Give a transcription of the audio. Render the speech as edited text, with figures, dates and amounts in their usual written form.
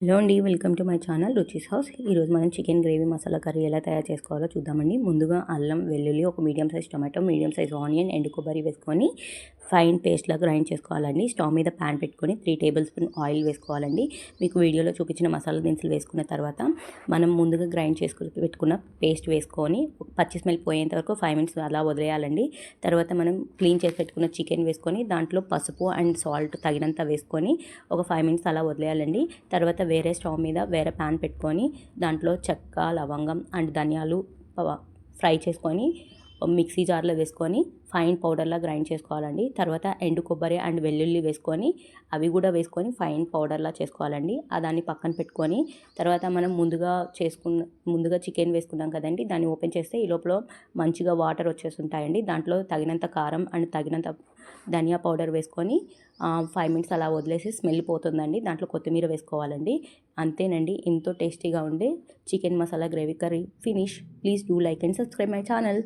Hello అండి, welcome to my channel Ruchi's house. ఈరోజు మనం చికెన్ గ్రేవీ మసాలా కర్రీ ఎలా తయారు చేసుకోవాలో చూద్దామండి. ముందుగా అల్లం వెల్లుల్లి, ఒక medium size tomato, medium size onion, ఎండు కొబ్బరి వేసుకొని ఫైన్ పేస్ట్లా గ్రైండ్ చేసుకోవాలండి. స్టవ్ మీద ప్యాన్ పెట్టుకొని 3 టేబుల్ స్పూన్ ఆయిల్ వేసుకోవాలండి. మీకు వీడియోలో చూపించిన మసాలా దినుసులు వేసుకున్న తర్వాత మనం ముందుగా గ్రైండ్ చేసుకుని పెట్టుకున్న పేస్ట్ వేసుకొని పచ్చి స్మెల్ పోయేంత వరకు 5 మినిట్స్ అలా వదిలేయాలండి. తర్వాత మనం క్లీన్ చేసి పెట్టుకున్న చికెన్ వేసుకొని దాంట్లో పసుపు అండ్ సాల్ట్ తగినంత వేసుకొని ఒక 5 మినిట్స్ అలా వదిలేయాలండి. తర్వాత వేరే స్టవ్ మీద వేరే ప్యాన్ పెట్టుకొని దాంట్లో చెక్క, లవంగం అండ్ ధనియాలు ఫ్రై చేసుకొని మిక్సీ జార్లో వేసుకొని ఫైన్ పౌడర్లా గ్రైండ్ చేసుకోవాలండి. తర్వాత ఎండు కొబ్బరి అండ్ వెల్లుల్లి వేసుకొని అవి కూడా వేసుకొని ఫైన్ పౌడర్లా చేసుకోవాలండి. దాన్ని పక్కన పెట్టుకొని తర్వాత మనం ముందుగా చికెన్ వేసుకున్నాం కదండి, దాన్ని ఓపెన్ చేస్తే ఈ లోపల మంచిగా వాటర్ వచ్చేస్తుంటాయండి. దాంట్లో తగినంత కారం అండ్ తగినంత ధనియా పౌడర్ వేసుకొని 5 మినిట్స్ అలా వదిలేసి స్మెల్ పోతుందండి. దాంట్లో కొత్తిమీర వేసుకోవాలండి. అంతేనండి, ఎంతో టేస్టీగా ఉండే chicken masala gravy curry finish. Please do like and subscribe my channel.